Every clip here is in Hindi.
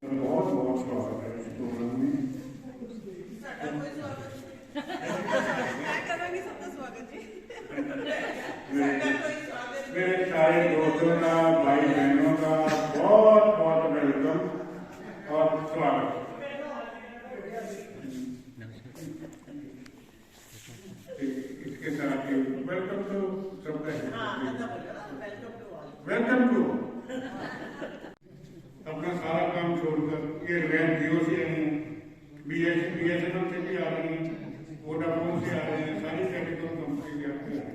बहुत बहुत स्वागत है इस प्रोग्राम में। मेरे सारे दोस्तों का, भाई बहनों का बहुत बहुत वेलकम और स्वागत। इसके साथ ही वेलकम टू सबका वेलकम टू अपना सारा काम छोड़कर ये रैन जियो से आए हैं, BSNL से भी आ रहे हैं, वोडाफोन से आ रहे हैं, सारी टेलीकॉम कंपनी से आते हैं।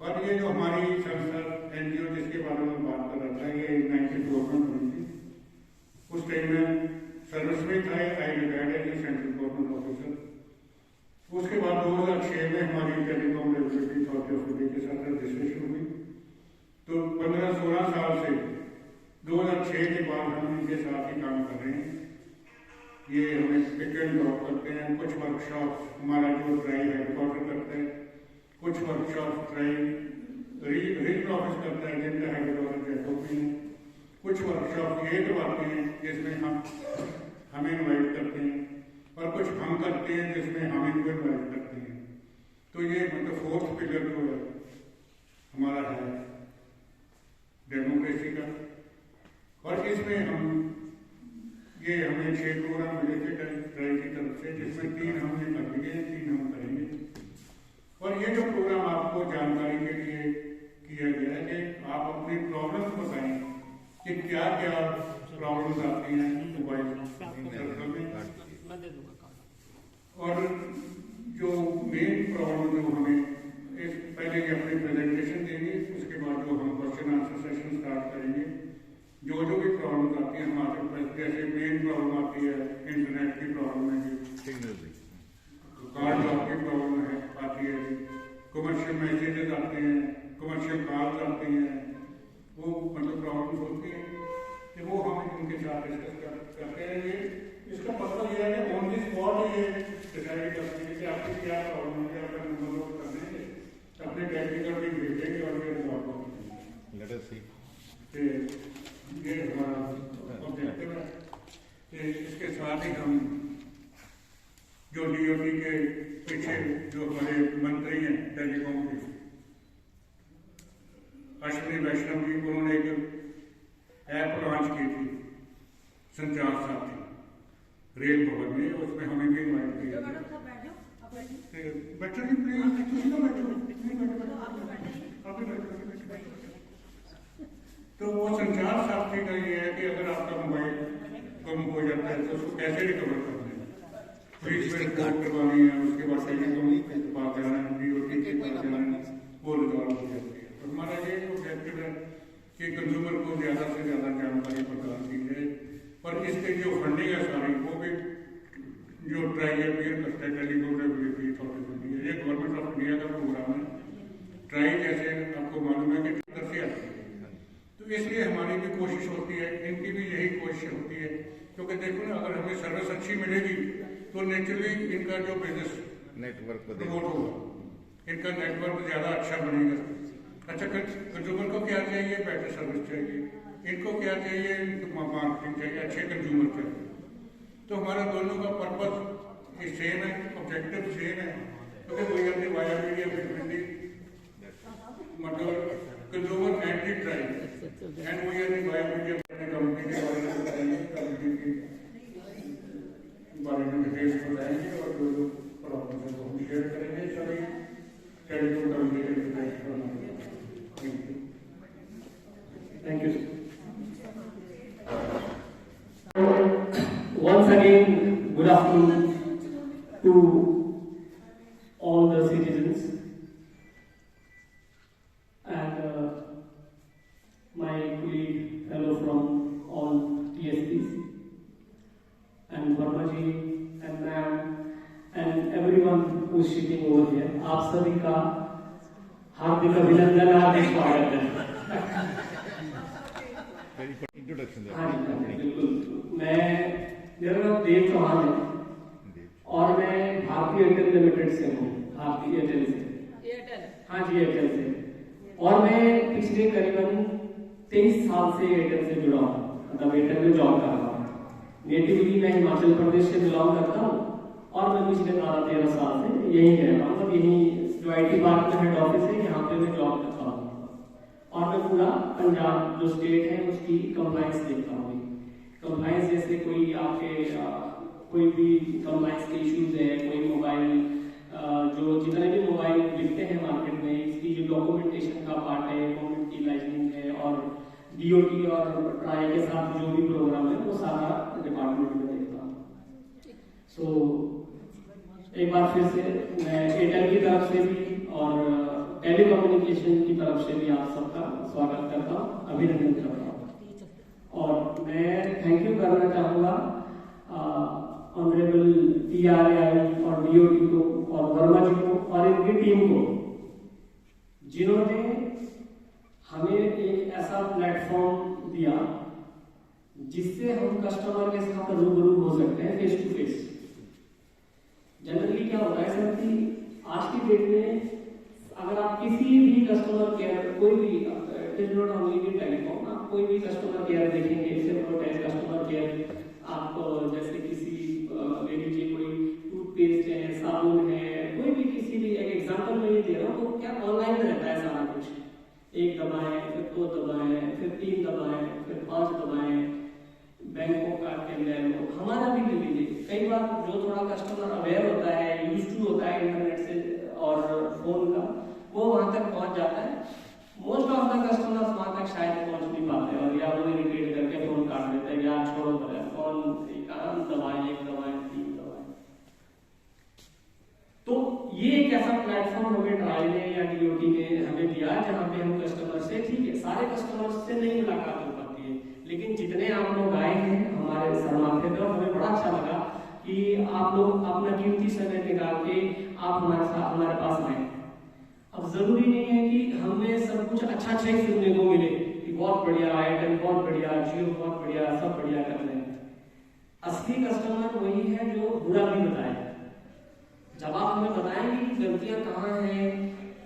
और ये जो हमारी संस्था NGO जिसके बारे में बात कर रहा था, ये 94 में बनी थी। उस टाइम में सर्विस में था, I retired as central government officer. उसके बाद 2006 में हमारी telecom regulatory authority of India के साथ रजिस्ट्रेशन हुई। तो 15-16 साल से 2006 के बाद हम इनके साथ ही काम कर रहे हैं। ये हमें पिक एंड ड्रॉप करते हैं, कुछ वर्कशॉप हमारा जो ट्राई हेडक्वार्टर करता है, कुछ वर्कशॉप ट्राई रीजनल ऑफिस करता है जिनका हेडक्वार्टर जयपुर में, कुछ वर्कशॉप ये करवाते हैं जिसमें हमें इन्वाइट करते हैं, और कुछ हम करते हैं जिसमें हम इनको इन्वाइट करते हैं। तो ये मतलब फोर्थ पिलर जो है हमारा है डेमोक्रेसी का। और इसमें हमें 6 प्रोग्राम मिले थे ट्राई की तरफ से, जिसमें 3 हमने कर लिए, 3 हम करेंगे। और ये जो प्रोग्राम आपको जानकारी के लिए किया गया है कि आप अपनी प्रॉब्लम्स बताएं कि क्या क्या प्रॉब्लम्स आती हैं मोबाइल सर्कल में, और जो मेन प्रॉब्लम जो हमें पहले ये अपनी प्रेजेंटेशन देंगे, उसके बाद जो हम क्वेश्चन आंसर सेशन स्टार्ट करेंगे। जो भी प्रॉब्लम आती है हमारे पास, जैसे मेन प्रॉब्लम आती है इंटरनेट की प्रॉब्लम है, कार्ड जॉब की प्रॉब्लम है आती है, कमर्शियल मैसेजेस आते हैं, कमर्शियल कॉल्स आती हैं, वो मतलब प्रॉब्लम्स होती हैं कि वो हम उनके साथ डिस्कस करते हैं। ये इसका मतलब ये है कि ऑन दी स्पॉट ये डिसाइड करते हैं कि आपकी क्या प्रॉब्लम है, आपका नंबर नोट कर देंगे, अपने टेक्निकल भी भेजेंगे और फिर सॉल्व करेंगे। ये हमारा ऑब्जेक्टिव है। इसके साथ ही हम जो DOT के पीछे जो हमारे मंत्री हैं टेलीकॉम के, अश्विनी वैष्णव जी, उन्होंने एक ऐप लॉन्च की थी संचार साथी रेल भवन में, उसमें हमें भी इन्वाइट किया। बैठो जी प्लीज, तो वो संचार साथी का ये है कि अगर आपका मोबाइल कम हो जाता है तो उसको कैसे रिकवर करना है, फ्रीज में रिकॉर्ड करवानी है, उसके बाद टेलीकॉम के पास जाना है, DOT के पास जाना है, वो रिजॉल्व हो जाती है। और हमारा ये ऑब्जेक्टिव है कि कंज्यूमर को ज़्यादा से ज़्यादा जानकारी प्रदान की जाए, और इसके जो फंडिंग है सारी वो भी जो ट्राई अपियर करता है telecom regulatory authority of India, ये गवर्नमेंट ऑफ इंडिया का प्रोग्राम है। ट्राई जैसे आपको मालूम है कि टेंडर से आती है, तो इसलिए हमारी भी कोशिश होती है, इनकी भी यही कोशिश होती है, क्योंकि देखो ना, अगर हमें सर्विस अच्छी मिलेगी तो नेचुरली इनका जो बिजनेस नेटवर्क प्रमोट होगा, इनका नेटवर्क ज़्यादा अच्छा बनेगा। अच्छा, कंज्यूमर को क्या चाहिए? बेटर सर्विस चाहिए। इनको क्या चाहिए? मार्केटिंग चाहिए, अच्छे कंज्यूमर चाहिए। तो हमारा दोनों का पर्पस सेम है, ऑब्जेक्टिव सेम है, क्योंकि we are the via media between the मतलब consumer and the tribe, and we are the via media company के बारे में बताएंगे, कंपनी के बारे में डिटेल्स बताएंगे, और जो प्रॉब्लम है वो हम शेयर करेंगे सभी टेलीकॉम कंपनी के details. Thank you. Once again, good afternoon to all the citizens and my colleague, fellow from all TSPs, and Verma ji and ma'am and everyone who is sitting over here. आप सभी का हार्दिक अभिनंदन, हार्दिक स्वागत है। हाँ जी, बिल्कुल। मेरा नाम देव चौहान है और मैं भारतीय एयरटेल लिमिटेड से हूँ, भारतीय एयरटेल से। हाँ जी, एयरटेल से। और मैं पिछले करीबन 23 साल से एयरटेल से जुड़ा हूँ, मतलब एयरटेल में जॉब कर रहा हूँ। नेटिवली मैं हिमाचल प्रदेश से बिलोंग करता हूँ और मैं पिछले 12-13 साल से यहीं रह रहा हूँ। यहीं जो IT पार्क में हेड ऑफिस है यहाँ पे मैं जॉब करता हूँ और मैं पूरा पंजाब जो स्टेट है उसकी कंप्लाइंस देखता हूँ। कंप्लाइंस जैसे कोई आपके कोई भी कंप्लाइंस के इश्यूज है, कोई मोबाइल जो जितने भी मोबाइल बिकते हैं मार्केट में इसकी जो डॉक्यूमेंटेशन का पार्ट है, गवर्नमेंट की लाइसेंसिंग है और DOT और ट्राई के साथ जो भी प्रोग्राम है वो सारा डिपार्टमेंट में देखता हूँ। एक बार फिर से मैं एयरटेल की तरफ से भी और टेलीकम्युनिकेशन की तरफ से भी आप सबका स्वागत करता हूँ, अभिनंदन करता हूँ। और मैं थैंक यू करना चाहूँगा ऑनरेबल TRAI और DOT को और वर्मा जी को और इनकी टीम को, जिन्होंने हमें एक ऐसा प्लेटफॉर्म दिया जिससे हम कस्टमर के साथ रूबरू हो सकते हैं फेस टू फेस। जनरली क्या होता है सर कि आज की डेट में अगर आप किसी भी कस्टमर केयर कोई भी it is not only telecom, आप कोई भी कस्टमर केयर देखेंगे, सिर्फ कस्टमर केयर आप जैसे किसी ले लीजिए कोई टूथपेस्ट है, साबुन है, कोई भी किसी भी एक एग्जांपल में ये दे रहा हूँ, तो क्या ऑनलाइन रहता है सारा कुछ। एक दबाएं, फिर 2 दबाएं, फिर 3 दबाएं, फिर 5 दबाएं, बैंकों का ले लो, हमारा भी ले लीजिए। कई बार जो थोड़ा कस्टमर अवेयर होता है, यूज टू होता है इंटरनेट से और फोन का, वो वहां तक पहुंच जाता है। मोस्ट ऑफ द कस्टमर्स वहां तक शायद पहुंच नहीं पाते और या वो इरिटेट करके फोन काट देते हैं, यार छोड़ो फोन दबाएं, 1 दबाएं, 3 दबाएं। तो ये एक ऐसा प्लेटफॉर्म हमें ट्राई ने या DOT ने हमें दिया जहां पे हम कस्टमर से, ठीक है सारे कस्टमर्स से नहीं मुलाकात हो पाती है, लेकिन जितने आप लोग आए हैं हमारे सरमाथे पे, हमें बड़ा अच्छा लगा कि आप लोग अपना कीमती समय निकाल के आप हमारे साथ हमारे पास आए। अब जरूरी नहीं है कि हमें सब कुछ अच्छा ही सुनने को मिले कि बहुत बढ़िया एयरटेल, बहुत बढ़िया जियो, बहुत बढ़िया, सब बढ़िया कर रहे हैं। असली कस्टमर वही है जो बुरा भी बताए। जब आप हमें बताएंगे कि गलतियां कहाँ हैं,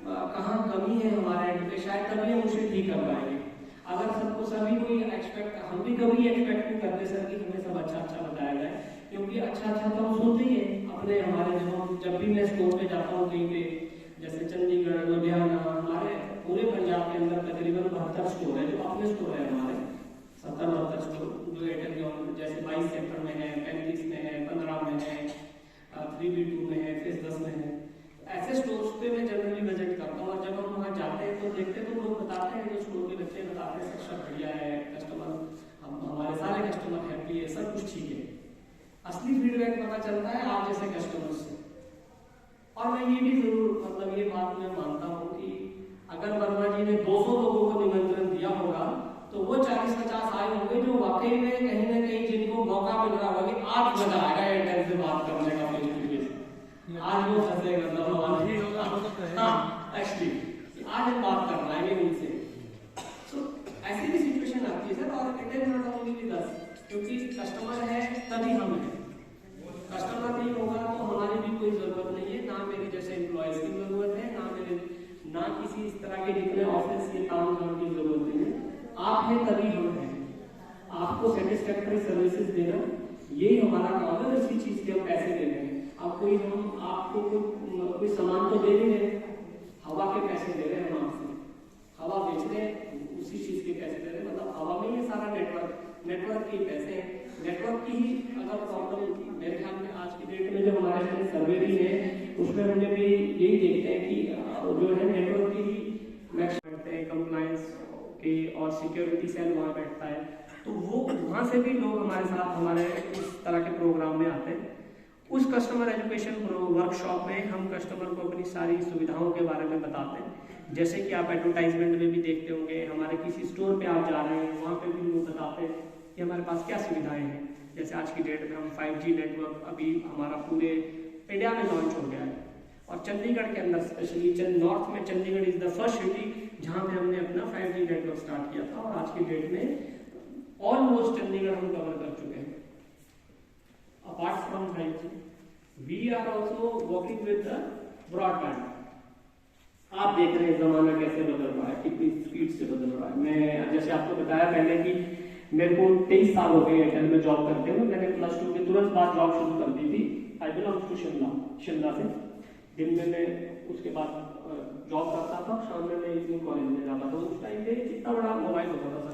कहाँ कमी है हमारे एंड पे, शायद तभी हम उसे ठीक कर पाएंगे। अगर सबको सभी कोई एक्सपेक्ट, हम भी कभी एक्सपेक्ट नहीं करते सर कि हमें सब अच्छा बताया जाए, क्योंकि अच्छा तो हम सुनते ही हैं अपने हमारे जब भी मैं स्टोर पे जाता हूँ कहीं पे, जैसे चंडीगढ़, लुधियाना, हमारे पूरे पंजाब के अंदर तकरीबन 72 स्टोर है जो अपने स्टोर है हमारे, 70-72 स्टोर जो एयरटेल के जैसे 22 सेक्टर में है, 35 में है, 15 में है, 3B2 में है, फेज 10 में है। ऐसे स्टोर्स पे मैं जनरली विजिट करता हूँ और जब हम वहाँ जाते हैं तो देखते हैं तो लोग बताते हैं, जो स्टोर के बच्चे बताते हैं सब बढ़िया है, कस्टमर हमारे सारे कस्टमर हैप्पी है, सब कुछ ठीक है। असली फीडबैक पता चलता है आप जैसे कस्टमर से। और मैं ये भी जरूर ये बात मैं मानता हूँ कि अगर वर्मा जी ने 200 लोगों को निमंत्रण दिया होगा तो वो 40-50 आए होंगे जो वाकई में कहीं ना कहीं जिनको मौका मिल रहा होगा कि आज मजा आएगा एयरटेल से बात करने का, आज वो फंसेगा एक्चुअली आज हम बात कर पाएंगे उनसे। सो ऐसी भी सिचुएशन आती है सर, और it is not only with us, क्योंकि कस्टमर है तभी हम हैं। कस्टमर नहीं होगा तो हमारी भी कोई जरूरत नहीं है, ना मेरे जैसे एम्प्लॉयज की जरूरत है, ना किसी इस तरह के जितने ऑफिस के काम की जरूरत नहीं है। आप हैं तभी हम हैं, आपको सेटिस्फैक्टरी सर्विसेज देना यही हमारा काम है, इसी चीज के हम पैसे दे रहे हैं। अब कोई हम आपको कोई सामान तो दे नहीं रहे, हवा के पैसे दे रहे हैं हम आपसे, हवा बेच रहे हैं, उसी चीज के पैसे दे रहे हैं, मतलब हवा में ही सारा नेटवर्क के पैसे हैं। नेटवर्क की ही अगर प्रॉब्लम मेरे ख्याल में आज की डेट में जो हमारे साथ सर्वे भी है उसमें हमने भी यही देखते हैं कि जो है नेटवर्क की ही बैठते हैं, कंप्लायंस के और सिक्योरिटी सेल वहाँ बैठता है, तो वो वहाँ से भी लोग हमारे साथ हमारे इस तरह के प्रोग्राम में आते हैं। उस कस्टमर एजुकेशन वर्कशॉप में हम कस्टमर को अपनी सारी सुविधाओं के बारे में बताते हैं, जैसे कि आप एडवर्टाइजमेंट में भी देखते होंगे, हमारे किसी स्टोर पे आप जा रहे हैं वहाँ पे भी लोग बताते हैं कि हमारे पास क्या सुविधाएं हैं। जैसे आज की डेट में हम 5G नेटवर्क अभी हमारा पूरे इंडिया में लॉन्च हो गया है, और चंडीगढ़ के अंदर स्पेशली नॉर्थ में Chandigarh is the first city जहाँ पे हमने अपना 5G नेटवर्क स्टार्ट किया था, और आज की डेट में ऑलमोस्ट चंडीगढ़ हम कवर कर चुके हैं। Apart from 5G, we are also working with the broadband. आप देख रहे हैं जमाना कैसे बदल रहा है, कितनी स्पीड से बदल रहा है। मैं जैसे आपको बताया पहले कि मेरे को 23 साल हो गए एयरटेल में जॉब करते हुए। मैंने +2 के तुरंत बाद जॉब शुरू कर दी थी। आई बिलोंग टू शिमला से। दिन में मैं उसके बाद जॉब करता था, शाम में मैं इवनिंग कॉलेज में जाता था। उस टाइम पे इतना बड़ा मोबाइल होता था,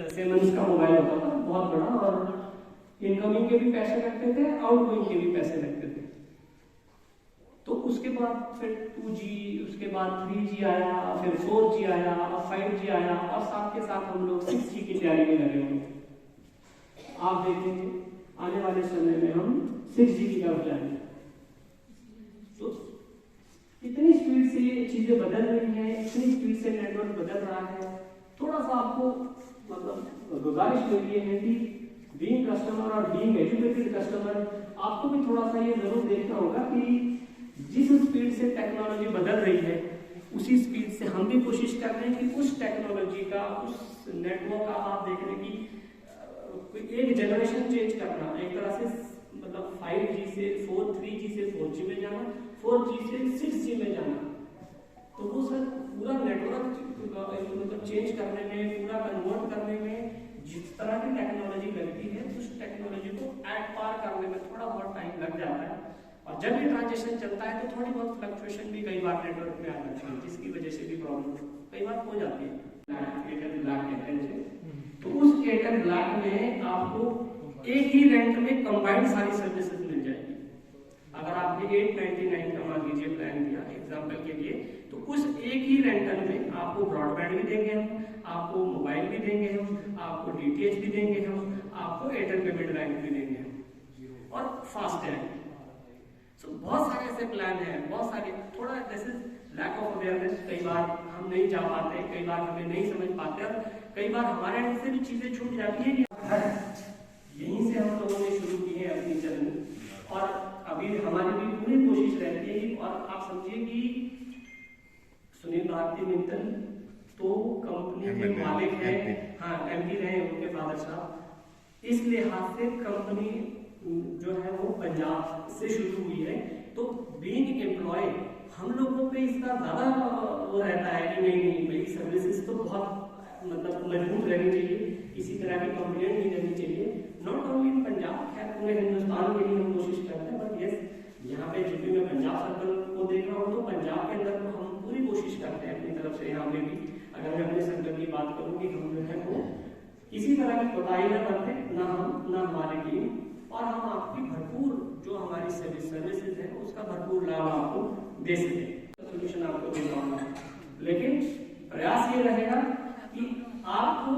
सेमंस का मोबाइल होता था, बहुत बड़ा, और इनकमिंग के भी पैसे लगते थे, आउटगोइंग के भी पैसे लगते थे। तो उसके बाद फिर 2G, उसके बाद 3G आया, फिर 4G आया, और 5G आया, और साथ के साथ हम लोग 6G की तैयारी में लगे हुए। आप देखेंगे आने वाले समय में हम 6G की तरफ जाएंगे। तो इतनी स्पीड से ये चीजें बदल रही हैं, इतनी स्पीड से नेटवर्क बदल रहा है। थोड़ा सा आपको मतलब गुजारिश मेरी है कि बीइंग कस्टमर और बीइंग एजुकेटेड कस्टमर, आपको भी थोड़ा सा ये जरूर देखना होगा कि जिस स्पीड से टेक्नोलॉजी बदल रही है, उसी स्पीड से हम भी कोशिश कर रहे हैं कि उस टेक्नोलॉजी का, उस नेटवर्क का आप देख रहे हैं कि एक जनरेशन चेंज करना, एक तरह से मतलब 5G से 3G से 4G में जाना, 4G से 6G में जाना। तो वो सर पूरा नेटवर्क मतलब चेंज करने में, पूरा कन्वर्ट करने में जिस तरह की टेक्नोलॉजी लगती है, उस टेक्नोलॉजी को एट पार करने में थोड़ा बहुत टाइम लग जाता है। और जब भी ट्रांजेक्शन चलता है तो थोड़ी बहुत फ्लक्चुएशन भी कई बार नेटवर्क में आ जाती है, जिसकी वजह से भी प्रॉब्लम कई बार हो जाती है। एयरटेल ब्लैक कहते हैं, तो उस एयरटेल ब्लैक में आपको एक ही रेंट में कंबाइंड सारी सर्विसेज मिल जाएगी। अगर आपने 899 का मान लीजिए प्लान दिया एग्जाम्पल के लिए, तो उस एक ही रेंटल में आपको ब्रॉडबैंड भी देंगे हम, आपको मोबाइल भी देंगे हम, आपको DTH भी देंगे हम, आपको एयरटेल पेमेंट बैंक भी देंगे हम, और फास्टैग। तो बहुत सारे ऐसे प्लान हैं, बहुत सारे। थोड़ा this is lack of awareness, कई बार हम नहीं जा पाते, कई बार हमें नहीं समझ पाते, और कई बार हमारे एंड से भी चीजें छूट जाती है। यहीं से हम लोगों ने शुरू की है अपनी जर्नी, और अभी हमारी भी पूरी कोशिश रहती है कि, और आप समझिए कि सुनील भारती मित्तल तो कंपनी के मालिक हैं, हाँ MP रहे उनके फादर साहब। इस लिहाज से कंपनी जो है वो पंजाब से शुरू हुई है। तो बीइंग एम्प्लॉय हम लोगों पे इसका ज्यादा वो रहता है कि नहीं भाई सर्विसेज तो बहुत मतलब मजबूत रहनी चाहिए, किसी तरह की कंप्लेंट नहीं रहनी चाहिए। नॉट ओनली इन पंजाब, खैर पूरे हिंदुस्तान के लिए हम कोशिश करते हैं, बट यस यहाँ पे यूपी में पंजाब सर्कल को देख रहा हूँ, तो पंजाब के अंदर तो हम पूरी कोशिश करते हैं अपनी तरफ से। यहाँ पे भी अगर मैं अपने सर्कल की बात करूँ कि हम जो है वो किसी तरह की कोताही न करते, ना हम ना हमारी टीम, और हम आपकी भरपूर जो हमारी सर्विसेज है उसका भरपूर लाभ आपको दे सके, सोल्यूशन आपको दे पाऊंगा। लेकिन प्रयास ये रहेगा कि आपको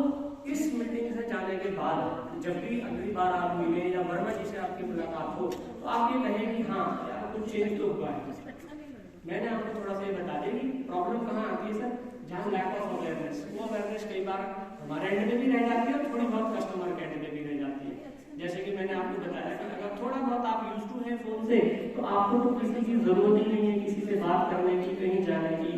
इस मीटिंग से जाने के बाद जब भी अगली बार आप मिले या वर्मा जी से आपकी मुलाकात हो, तो आप ये कहें कि हाँ यार कुछ चेंज तो हुआ है। मैंने आपको थोड़ा सा ये बता दिया कि प्रॉब्लम कहाँ आती है सर, जहाँ लैक ऑफ अवेयरनेस। वो अवेयरनेस कई बार हमारे एंड में भी रह जाती है और थोड़ी बहुत कस्टमर के एंड में भी रह जाती है। जैसे कि मैंने आपको बताया कि अगर थोड़ा बहुत आप यूज टू हैं फोन से, तो आपको तो किसी की जरूरत ही नहीं है किसी से बात करने की, कहीं जाने की।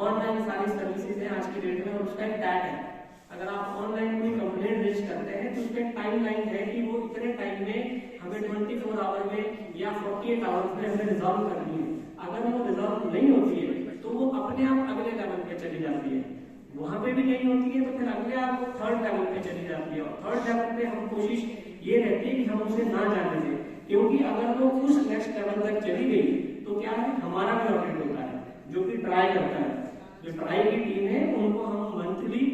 ऑनलाइन सारी सर्विसेज है आज की डेट में, और उसका एक टैग है। अगर आप ऑनलाइन कोई कंप्लेंट रेज करते हैं तो उसका एक टाइमलाइन है कि वो इतने टाइम में हमें 24 आवर में या 48 आवर्स में हमें रिजॉल्व करनी है। अगर वो रिजॉल्व नहीं होती है तो वो अपने आप अगले लेवल पे चली जाती है, वहां पे भी नहीं होती है तो फिर अगले आप वो 3rd लेवल पे चली जाती है। और 3rd लेवल पे हम कोशिश ये रहती है कि हम उसे ना जाने दें, क्योंकि अगर वो उस नेक्स्ट लेवल तक चली गई तो क्या है, हमारा भी ऑडिट होता है जो कि ट्राई करता है। जो ट्राई की टीम है उनको हम मंथली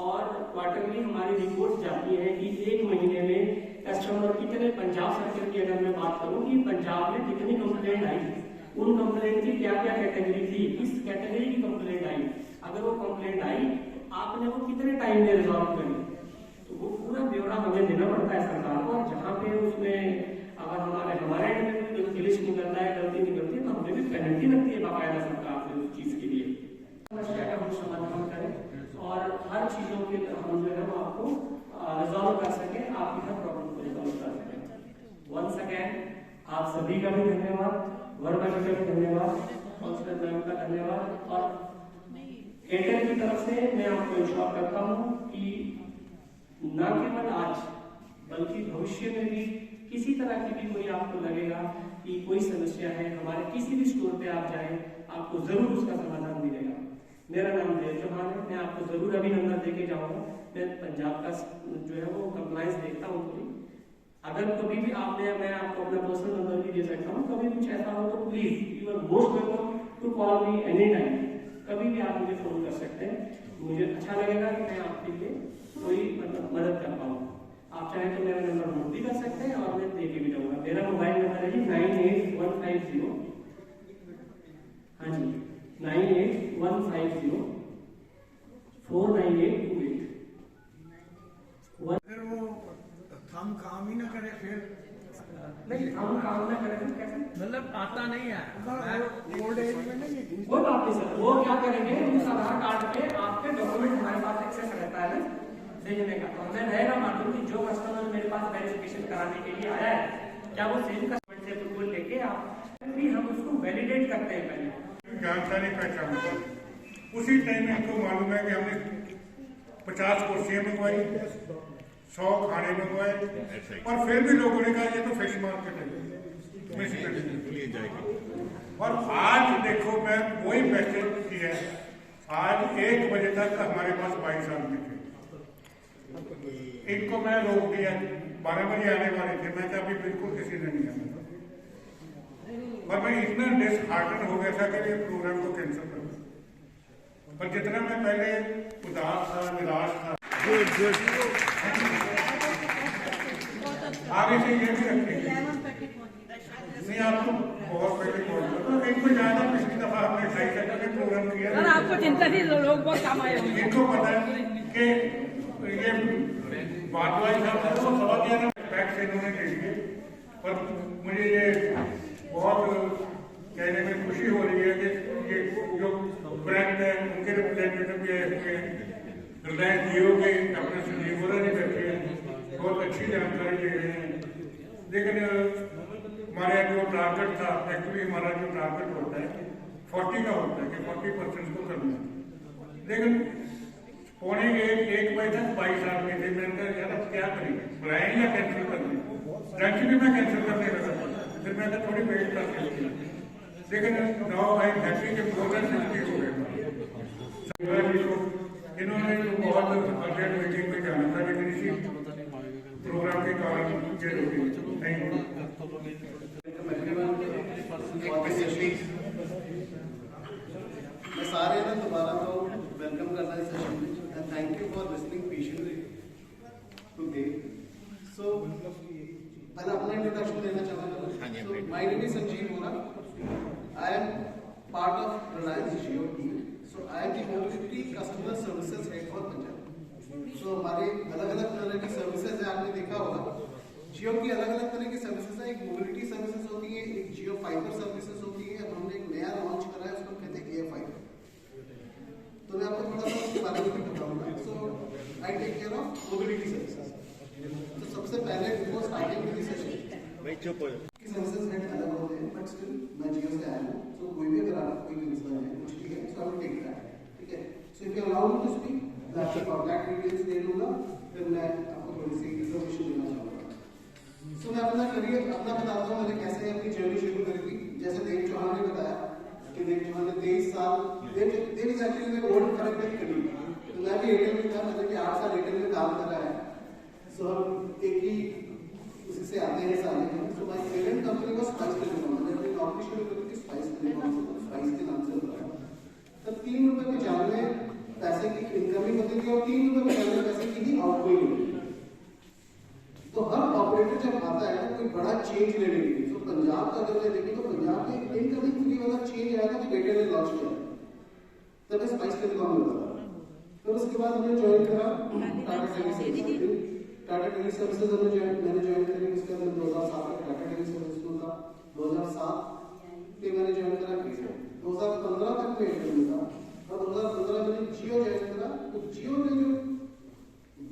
और क्वार्टरली हमारी रिपोर्ट जाती है कि एक महीने में कस्टमर कितने, पंजाब सर्कल की अगर मैं बात करूं कि पंजाब में कितनी कंप्लेंट आई, उन कंप्लेंट की क्या क्या कैटेगरी थी, किस कैटेगरी की कंप्लेंट आई, अगर वो कंप्लेंट आई तो आपने वो कितने टाइम में रिजॉल्व करी। तो वो पूरा ब्यौरा हमें देना पड़ता है सरकार को। और जहाँ पे उसमें अगर हमारे एंड में कोई ग्लिच निकलता है, गलती निकलती है, तो हमें भी पेनल्टी लगती है बाकायदा सरकार से उस चीज के लिए। समस्या का हम समाधान करें और हर चीजों के हम जो है वो आपको रिजॉल्व कर सके, आपकी हर प्रॉब्लम को रिजॉल्व कर सके। वंस अगेन आप सभी का भी धन्यवाद, वर्मा जी का भी धन्यवाद, काउंसलर मैम का धन्यवाद। और एयरटेल की तरफ से मैं आपको इंश्योर करता हूँ कि न केवल आज बल्कि भविष्य में भी किसी तरह की भी कोई आपको लगेगा कि कोई समस्या है, हमारे किसी भी स्टोर पे आप जाएं, आपको जरूर उसका समाधान मिलेगा। मेरा नाम देव चौहान है। मैं आपको जरूर अभी नंबर देके जाऊंगा। मैं पंजाब का जो है वो कंप्लायंस देखता हूँ पूरी। अगर कभी भी मैं आपको अपना पर्सनल नंबर भी दे सकता हूँ। कभी कुछ ऐसा हो तो please you are most welcome to call me any time. कभी भी आप मुझे फोन कर सकते हैं। मुझे अच्छा लगेगा कि मैं आपके लिए कोई मतलब मदद कर पाऊँ। आप चाहें तो मेरा नंबर नोट भी कर सकते हैं और मैं दे के भी जाऊँगा। मेरा मोबाइल नंबर है जी 98150, हाँ जी 98150 49828। अगर वो हम काम ही ना करे फिर नहीं, हम काम ना करें तो कैसे? मतलब आता नहीं है ओल्ड एज में नहीं वो बात नहीं सर, वो क्या करेंगे, उस आधार कार्ड पे आपके डॉक्यूमेंट हमारे पास एक्सेस रहता है ना भेजने का। तो हमें रहेगा मालूम कि जो कस्टमर मेरे पास वेरिफिकेशन कराने के लिए आया है, क्या वो सेम कस्टमर से अप्रूवल लेके आप भी हम उसको वैलिडेट करते हैं पहले। जानकारी पहचानता उसी टाइम में हमको मालूम है कि हमने 50 कुर्सियां मंगवाई, 100 खाने मंगवाए, और फिर भी लोगों ने कहा ये तो फिश मार्केट है। और आज देखो मैं वही मैसेज किया है, आज 1 बजे तक हमारे पास 22 आदमी थे। इनको मैं रोक दिया, 12 बजे आने वाले थे। मैं अभी बिल्कुल किसी ने नहीं आना, और मैं इतना डिसहार्टन हो गया था कि ये प्रोग्राम को कैंसिल कर दूं। पर जितना मैं पहले उदास था, निराश था, आगे से ये भी रखेंगे। नहीं, आपको बहुत पहले कॉल करो। इनको ज्यादा पिछली दफा हमने 2.5 सेकंड में प्रोग्राम किया। आपको चिंता थी, लोग बहुत काम आए होंगे। इनको पता है कि ये बात वाली साहब को 11.5 पैक से इन्होंने दे दिए, पर मुझे ये बहुत कहने में खुशी हो रही है कि ये जो ब्रांड है उनके रिप्रेजेंटेटिव भी आए, रिलायंस जियो के अपने संजीव जी बैठे हैं, बहुत अच्छी जानकारी दे रहे हैं। लेकिन हमारे जो टारगेट था, एक्चुअली हमारा जो टारगेट होता है 40 का होता है कि 40% को करना है, लेकिन 1:45 तक 22 आदमी थे। मैंने कहा यार अब क्या करेंगे, बुलाएं या कैंसिल कर दें। एक्चुअली मैं कैंसिल करने लगा, फिर मैंने थोड़ी वेट करके, लेकिन नाउ आई एम हैप्पी कि प्रोग्राम 50 हो गया। इन्होंने बहुत अर्जेंट मीटिंग में जाना था, लेकिन इसी प्रोग्राम के कारण ये रोकी नहीं। मैं सारे ना दोबारा तो वेलकम करना इस सेशन में, and thank you for listening patiently today. So पहले अपना इंट्रोडक्शन देना चाहूँगा। So my name is Sanjeev Mora, I am part of Reliance Jio team. So I am the mobility customer services head for Punjab. So हमारे अलग अलग तरह की सर्विसेज है, आपने देखा होगा जियो की अलग अलग तरह की सर्विसेज है। एक मोबिलिटी सर्विसेज होती है, एक जियो फाइबर सर्विसेज होती है। अब हमने एक नया लॉन्च करा है, उसको कहते हैं एयर फाइबर। तो मैं आपको थोड़ा सा उसके बारे में भी बताऊंगा। So I take care of mobility services. तो सबसे पहले before starting with this session की सर्विसेज हेड अलग होते हैं, बट स्टिल मैं जियो से आया हूं, सो कोई भी अगर आपको कोई कंसर्न है कुछ भी है, so I will take that. ठीक है, so if you allow me to speak, मैं आपको कॉन्टैक्ट डिटेल्स दे दूंगा, फिर मैं आपको थोड़ी सी इंफॉर्मेशन देना चाहूंगा। सो मैं अपना करियर अपना बताता हूँ, मैंने कैसे अपनी जर्नी शुरू करी थी। जैसे देव चौहान ने बताया कि देव चौहान ने 23 साल देव इज एक्चुअली में ओल्ड कनेक्टेड करी, तो मैं भी एयरटेल में था, मैंने भी 8 साल एयरटेल में काम करा है। सो हम एक ही उसी से आते हैं साले हैं। सो माय पेरेंट कंपनी को स्पाइस टेलीकॉम, मैंने अपनी नौकरी शुरू करी थी स्पाइस टेलीकॉम से, स्पाइस के नाम से होता है। तब 3 रुपए में जानवे पैसे की इनकमिंग होती थी और 3 रुपए में जानवे पैसे की ही आउटगोइंग होती थी। तो हर ऑपरेटर जब आता है तो कोई बड़ा चेंज लेने के लिए, तो पंजाब का अगर मैं देखूं तो पंजाब में इनकमिंग फ्री वाला चेंज आया था, जो एयरटेल ने लॉन्च किया, तब मैं स्पाइस टेलीकॉम में था। फिर उसके बाद हमने ज्वाइन करा Tata tele services. Tata tele services मैंने ज्वाइन करी, उसके बाद 2007 में टाटा टेली सर्विसेज में था। 2007 में मैंने ज्वाइन करा एयरटेल, 2015 तक मैं एयरटेल में था, और 2015 में जियो ज्वाइन करा। तो जियो ने जो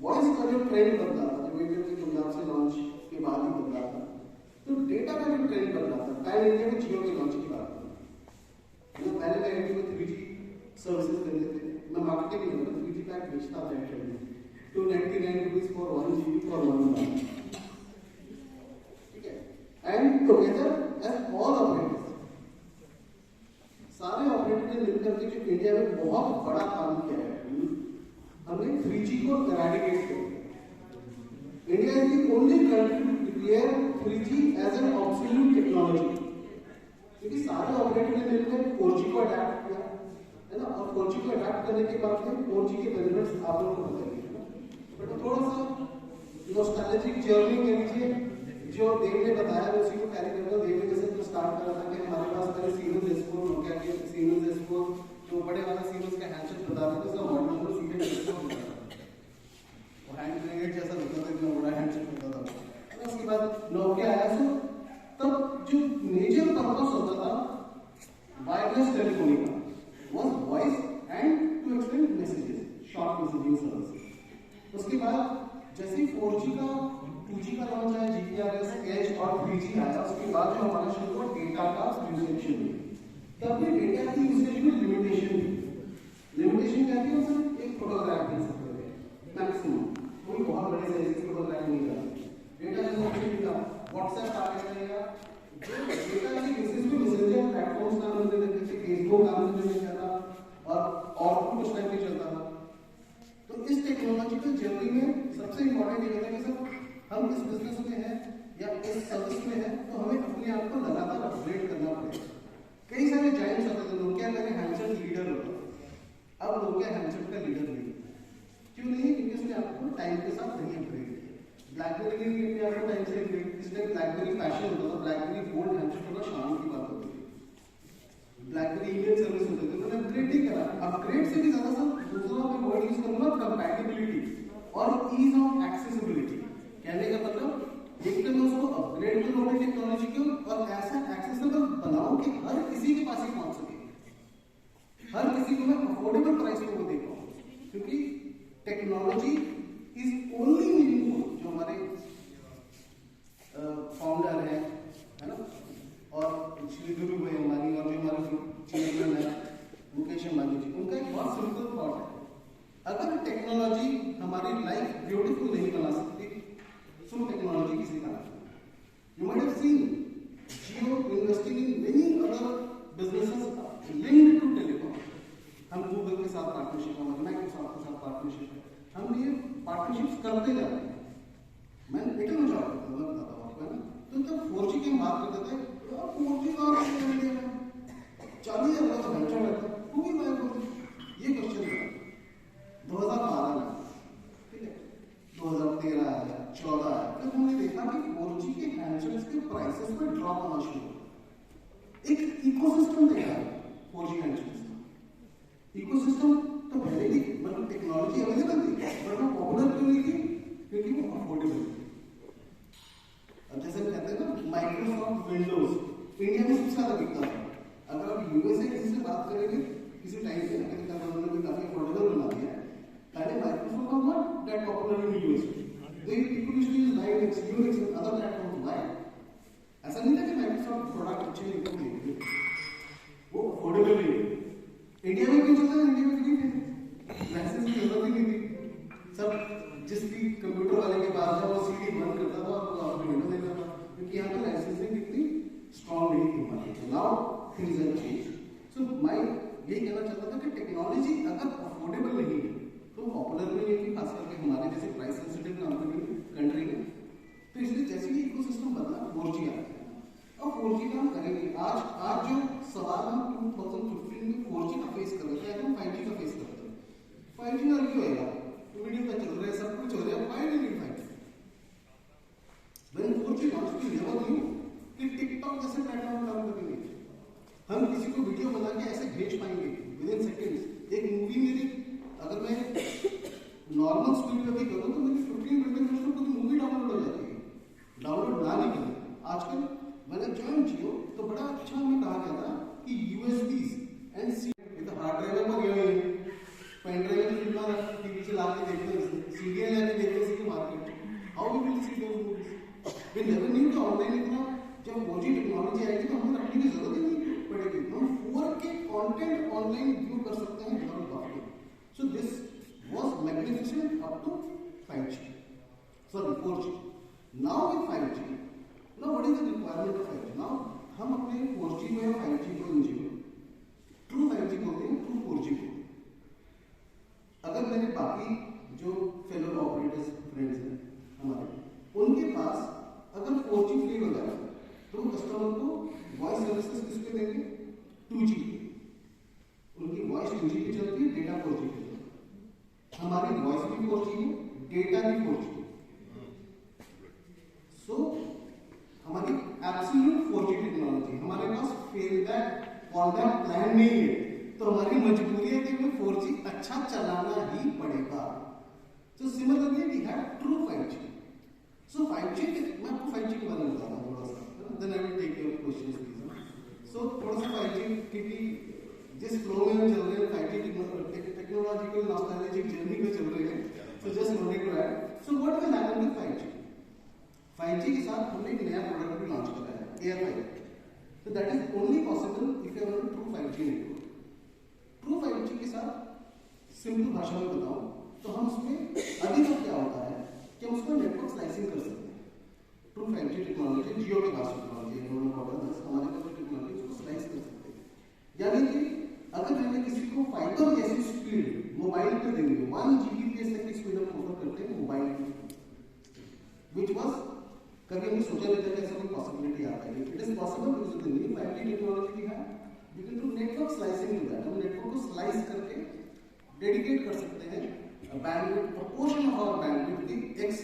वॉइस का जो ट्रेंड बदला था, जो एयरटेल के पंजाब से लॉन्च के बाद ही बदला था, तो डेटा का जो ट्रेंड बदला था, पैन इंडिया में जियो के लॉन्च की बात है। पहले मैं एयरटेल में 3G सर्विसेज देते थे, मैं मार्केटिंग में 3G पैक बेचता था एयरटेल में, 299 rupees for 1 GB for 1 month। ठीक है, and together as all operators, सारे ऑपरेटर ने मिलकर के जो इंडिया में बहुत बहुत बड़ा काम किया है। हमने 3G को eradicate किया। India is the only country to declare 3G as an absolute technology. क्योंकि सारे ऑपरेटर ने मिलकर 4G को अडैप्ट किया है ना, और 4G को अडैप्ट करने के बाद में 4G के बेनिफिट्स आप लोगों को बताएंगे। बट थोड़ा सा नॉस्टैल्जिक जर्नी कह लीजिए, जो देव ने बताया मैं उसी को कैरी करता हूँ। देव ने जैसे तो स्टार्ट करा था कि हमारे पास पहले सीरीज S4 नोकिया के सीरीज S4 जो बड़े वाला सीरीज का हैंडसेट बता रहे थे, उसका मॉडल नंबर सीरीज S4 होता था, और हैंड ग्रेनेड जैसा लगता था, इतना बड़ा हैंडसेट होता था। उसके बाद नोकिया आया, सो तब जो मेजर पर्पस होता था वायरलेस टेलीफोनी का was voice and to extend messages, short messaging service। उसके बाद जैसे 4G का 2G का लॉन्च आया, GPRS, Edge और 3G आया, उसके बाद जो हमारा शुरू हुआ डेटा का यूसेज शुरू, तब भी डेटा की यूसेज में लिमिटेशन थी। लिमिटेशन क्या थी? उसमें एक फोटोग्राफ ले सकते थे मैक्सिमम, कोई बहुत बड़े साइज की फोटोग्राफ नहीं था। डेटा लिमिटेशन था, व्हाट्सएप आ गया, जो डेटा की यूसेज में मैसेंजर प्लेटफॉर्म्स काम करते थे, जैसे फेसबुक काम करने लगा और कुछ टाइम नहीं चलता था। तो इस टेक्नोलॉजिकल जर्नी में सबसे इंपॉर्टेंट ये होता है कि सर हम इस बिजनेस में हैं या इस सर्विस में हैं, तो हमें अपने आप को लगातार अपग्रेड करना पड़ेगा। कई सारे जायंट्स होते थे, नोकिया पहले हैंडसेट लीडर होता, अब नोकिया हैंडसेट का लीडर नहीं। क्यों नहीं? क्योंकि उसने आपको टाइम के साथ नहीं अपग्रेड किया। ब्लैकबेरी ने अपने आप को टाइम से अपग्रेड, इसलिए ब्लैकबेरी फैशन होता था, ब्लैकबेरी गोल्ड हैंडसेट होता शाम की बात होती थी। ब्लैकबेरी ईमेल सर्विस होती थी, उन्होंने अपग्रेड नहीं करा। अपग्रेड से भी ज्यादा सर दूसरा मैं वर्ड यूज करूंगा, कंपैटिबिलिटी और ईज ऑफ एक्सेसिबिलिटी। कहने का मतलब एक तो मैं उसको अपग्रेड करूं अपनी टेक्नोलॉजी को और ऐसा एक्सेसिबल बनाऊं कि हर किसी के पास ही पहुंच सके, हर किसी को मैं अफोर्डेबल प्राइस पे वो दे पाऊं। क्योंकि टेक्नोलॉजी इज ओनली मीनिंगफुल, जो हमारे फाउंडर है ना, और श्री गुरु भाई हमारी, और जो हमारे चेयरमैन है मुकेश अंबानी जी, उनका एक बहुत सिंपल थॉट है, अगर टेक्नोलॉजी हमारी लाइफ ब्यूटीफुल नहीं बना सकती, so technology किसी का नहीं। You might have seen Jio investing in many other businesses linked to telecom। हम गूगल के साथ पार्टनरशिप है, माइक्रोसॉफ्ट के साथ पार्टनरशिप है, हम ये पार्टनरशिप्स करते जा रहे हैं। मैं लेकिन मैं जॉब करता हूँ, मैं बताता हूँ आपको, है ना। तो तब 4G की बात करते थे, 4G का 40,000 का खर्चा रहता है, वो भी मैं 4G ये क्वेश्चन था 2012 में, ठीक है, 2013 आया, 14 आया, फिर हमने देखा कि 4G के हैंडसेट्स के प्राइसेस में ड्रॉप होना शुरू हुआ। एक इकोसिस्टम देखा है 4G हैंडसेट्स का। इकोसिस्टम तो पहले ही मतलब टेक्नोलॉजी अवेलेबल थी, बट वो पॉपुलर क्यों नहीं थी? क्योंकि वो अफोर्डेबल थी। अब जैसे कहते हैं ना माइक्रोसॉफ्ट विंडोज इंडिया में सबसे ज्यादा बिकता था। अगर आप यूएसए किसी से बात करेंगे किसी टाइम पे, उन्होंने भी काफी अफोर्डेबल बना दिया है। पहले Microsoft was not that popular in USA. They people used to use Linux, Unix and other platforms. Why? ऐसा नहीं था कि माइक्रोसॉफ्ट प्रोडक्ट अच्छे नहीं थे, वो अफोर्डेबल नहीं है। इंडिया में क्यों चलता है? इंडिया में फ्री थे, लाइसेंस की जरूरत ही नहीं थी। सब जिसकी कंप्यूटर वाले के पास था वो सीडी बंद करता था और आपको विंडो देता था, क्योंकि यहाँ पे लाइसेंसिंग इतनी स्ट्रॉन्ग नहीं थी हमारी। Now things have changed. So मैं यही कहना चाहता था कि टेक्नोलॉजी अगर अफोर्डेबल नहीं है तो पॉपुलर भी नहीं है, खास करके हमारे जैसे प्राइस सेंसिटिव कंट्री में। तो इसलिए जैसे ही इकोसिस्टम बदला 4G आ गया, अब 4G का हम करेंगे। आज जो सवाल हम 2015 में 4G का फेस कर रहे थे, हम 5G का फेस करते हैं। 5G का रिव्यू होगा, वीडियो का चल रहा है, सब कुछ हो रहा है, why we need 5G? When 4G launched, we never knew कि टिकटॉक जैसे प्लेटफॉर्म काम करेंगे। हम किसी को वीडियो बना के ऐसे भेज पाएंगे विदिन सेकेंड्स। एक मूवी मेरी अगर मैं नॉर्मल स्पीड पे भी करूँ तो मेरी 15-20 मिनट में पूरी मूवी डाउनलोड हो जाती है। डाउनलोड ना नहीं करें। आजकल मैंने ज्वाइन जियो तो बड़ा अच्छा हमें कहा गया था कि USBs एंड तो हार्ड ड्राइव पर गए हैं, पेन ड्राइव में फिल्म टीवी से ला के देखते हैं, सीडीएल लाके देखते हैं इसकी market. How we will see those movies? We never knew कि ऑनलाइन इतना जब 4G टेक्नोलॉजी आएगी तो हमें रखने की जरूरत ही नहीं पड़ेगी। हम 4K कंटेंट ऑनलाइन व्यू कर सकते हैं without copy. So this was magnificent up to 5G. Sorry, 4G. Now with 5G, now what is the requirement of 5G? Now हम अपने 4G को या 5G को इंजीनियर ट्रू 5G बोलते हैं, ट्रू 4G को। कस्टमर को वॉइस सर्विसेज किस पे देंगे? 2G पे। उनकी वॉइस 2G पे चलती है, डेटा 4G पे चलती है। हमारी वॉइस भी 4G है, डेटा भी 4G है। सो हमारी एब्सोल्यूट 4G टेक्नोलॉजी, हमारे पास फेलबैक फॉलबैक प्लान नहीं है, तो हमारी मजबूरी है कि हमें 4G अच्छा चलाना ही पड़ेगा। So similarly we had true 5G. So 5G मैं आपको 5G के बारे में बताता हूँ थोड़ा सा, then I will take your questions please. So थोड़ा सा 5G क्योंकि जिस फ्लो में हम चल रहे हैं 5G टेक्नोलॉजिकल नॉस्टैल्जिक जर्नी पे चल रहे हैं, so just wanted to add. So what will happen with 5G? 5G के साथ हमने एक नया प्रोडक्ट भी लॉन्च करा है, AirFiber. So that is only possible if you have a true 5G network. True 5G के साथ सिंपल भाषा में बताऊं तो हम उसमें अधिकतर क्या होता है कि हम उसमें नेटवर्क स्लाइसिंग कर सकते हैं। ट्रू 5G टेक्नोलॉजी जियो के पास टेक्नोलॉजी है, हमारे पास टेक्नोलॉजी उसको स्लाइस कर सकते हैं। यानी कि अगर मैंने किसी को फाइबर जैसी स्पीड मोबाइल पे देंगे, 1 Gbps तक की स्पीड हम ऑफर करते हैं मोबाइल पे, विच वाज कभी हमने सोचा नहीं था कि ऐसा कोई पॉसिबिलिटी आ पाएगी। It is possible because of the new 5G technology we have. We can do network slicing to that. हम नेटवर्क को स्लाइस करके डेडिकेट कर सकते हैं bandwidth, proportion of our bandwidth की X